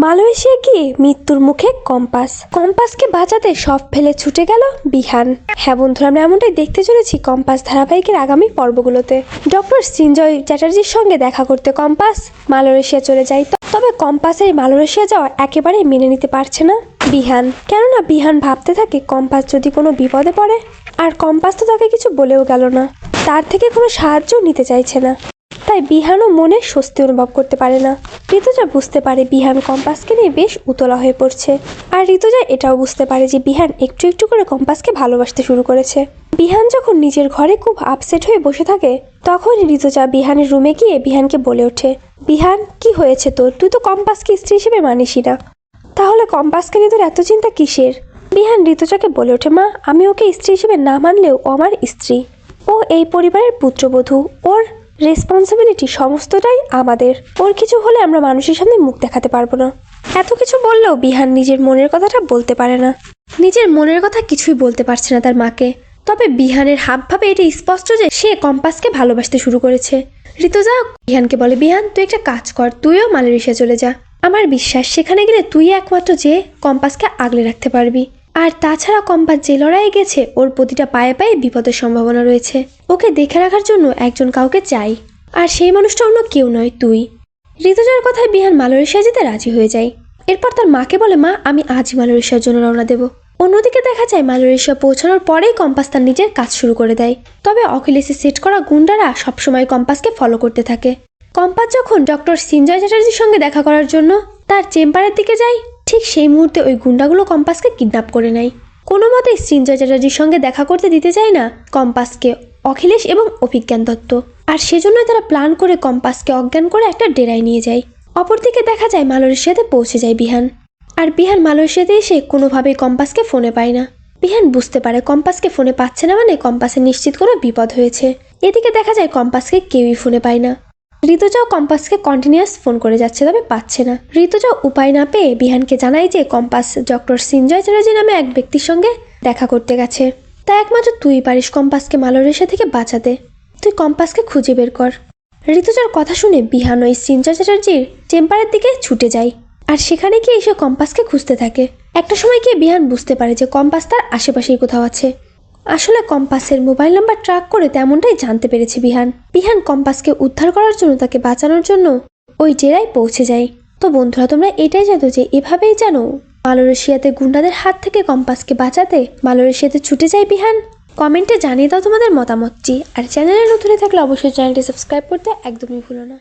Malaysia গিয়ে মৃত্যুর মুখে কম্পাসকে বাঁচাতে সব ফেলে ছুটে গেল বিহান। হ্যাঁ বন্ধুরা, আমরা এমনটাই দেখতে চলেছি কম্পাস ধারাবাহিকের আগামী পর্বগুলোতে। ডক্টর সঞ্জয় চ্যাটার্জির সঙ্গে দেখা করতে কম্পাস মালয়েশিয়া চলে যায়। তবে কম্পাসের মালয়েশিয়া যাওয়া একেবারেই মেনে নিতে পারছে না বিহান, কেননা বিহান ভাবতে থাকে কম্পাস যদি কোনো বিপদে পড়ে, আর কম্পাস তো তাকে কিছু বলেও গেল না, তার থেকে কোনো সাহায্য নিতে চাইছে না। তাই বিহানও মনে স্বস্তি অনুভব করতে পারে না। ঋতুজা বুঝতে পারে বিহান কম্পাসকে নিয়ে বেশ উতলা হয়ে পড়ছে, আর ঋতুজা এটাও বুঝতে পারে যে বিহান একটু একটু করে কম্পাসকে ভালোবাসতে শুরু করেছে। বিহান যখন নিজের ঘরে খুব আপসেট হয়ে বসে থাকে, তখন ঋতুজা বিহানের রুমে গিয়ে বিহানকে বলে ওঠে, বিহান কি হয়েছে তোর? তুই তো কম্পাসকে স্ত্রী হিসেবে মানিসই না, তাহলে কম্পাসকে নিয়ে তোর এত চিন্তা কিসের? বিহান ঋতুজাকে বলে ওঠে, মা আমি ওকে স্ত্রী হিসেবে না মানলেও ও আমার স্ত্রী, ও এই পরিবারের পুত্রবধূ, ওর রেসপন্সিবিলিটি সমস্তটাই আমাদের। ওর কিছু হলে আমরা মানুষের সামনে মুখ দেখাতে পারবো না। এত কিছু বললেও বিহান নিজের মনের কথাটা বলতে পারে না, নিজের মনের কথা কিছুই বলতে পারছে না তার মাকে। তবে বিহানের হাবভাবে এটা স্পষ্ট যে সে কম্পাসকে ভালোবাসতে শুরু করেছে। ঋতুজা বিহানকে বলে, বিহান তুই একটা কাজ কর, তুইও মালয়েশিয়া চলে যা। আমার বিশ্বাস সেখানে গেলে তুই একমাত্র যে কম্পাসকে আগলে রাখতে পারবি। আর তাছাড়া কম্পাস যে লড়াইয়ে গেছে, ওর প্রতিটা পায়ে পায়ে বিপদের সম্ভাবনা রয়েছে। ওকে দেখে রাখার জন্য একজন কাউকে চাই, আর সেই মানুষটা অন্য কেউ নয়, তুই। ঋতুজার কথায় বিহান মালয়েশিয়া যেতে রাজি হয়ে যায়। এরপর তার মাকে বলে, মা আমি আজই মালয়েশিয়ার জন্য রওনা দেব। অন্যদিকে দেখা যায় মালয়েশিয়া পৌঁছানোর পরেই কম্পাস তার নিজের কাজ শুরু করে দেয়। তবে অখিলেশের সেট করা গুন্ডারা সবসময় কম্পাসকে ফলো করতে থাকে। কম্পাস যখন ডক্টর সঞ্জয় চ্যাটার্জির সঙ্গে দেখা করার জন্য তার চেম্বারের দিকে যায়, ঠিক সেই মুহূর্তে ওই গুন্ডাগুলো কম্পাসকে কিডন্যাপ করে নেয়। কোনো মতেই সঞ্জয় চ্যাটার্জির সঙ্গে দেখা করতে দিতে চায় না কম্পাসকে অখিলেশ এবং অভিজ্ঞান দত্ত, আর সেজন্যই তারা প্ল্যান করে কম্পাসকে অজ্ঞান করে একটা ডেরায় নিয়ে যায়। অপরদিকে দেখা যায় মালয়েশিয়াতে পৌঁছে যায় বিহান, আর বিহান মালয়েশিয়াতে এসে কোনোভাবেই কম্পাসকে ফোনে পায় না। বিহান বুঝতে পারে কম্পাসকে ফোনে পাচ্ছে না মানে কম্পাসের নিশ্চিত কোনো বিপদ হয়েছে। এদিকে দেখা যায় কম্পাসকে কেউই ফোনে পায় না। ঋতুজাও কম্পাসকে কন্টিনিউয়াস ফোন করে যাচ্ছে, তবে পাচ্ছে না। ঋতুজা উপায় না পেয়ে বিহানকে জানায় যে কম্পাস ডক্টর সঞ্জয় চ্যাটার্জি নামে এক ব্যক্তির সঙ্গে দেখা করতে গেছে। তাই একমাত্র তুই পারিস কম্পাসকে মালয়েশিয়া থেকে বাঁচাতে, তুই কম্পাসকে খুঁজে বের কর। ঋতুজার কথা শুনে বিহান ওই সঞ্জয় চ্যাটার্জির চেম্বারের দিকে ছুটে যায়, আর সেখানে গিয়ে এসে কম্পাসকে খুঁজতে থাকে। একটা সময় গিয়ে বিহান বুঝতে পারে যে কম্পাস তার আশেপাশেই কোথাও আছে। আসলে কম্পাসের মোবাইল নাম্বার ট্র্যাক করে তেমনটাই জানতে পেরেছে বিহান কম্পাসকে উদ্ধার করার জন্য, তাকে বাঁচানোর জন্য ওই জেরায় পৌঁছে যায়। তো বন্ধুরা, তোমরা এটাই জানো যে এভাবেই জানো মালয়েশিয়াতে গুন্ডাদের হাত থেকে কম্পাসকে বাঁচাতে মালয়েশিয়াতে ছুটে যায় বিহান। কমেন্টে জানিয়ে দাও তোমাদের মতামতটি, আর চ্যানেলে নতুন থাকলে অবশ্যই চ্যানেলটি সাবস্ক্রাইব করতে একদমই ভুলো না।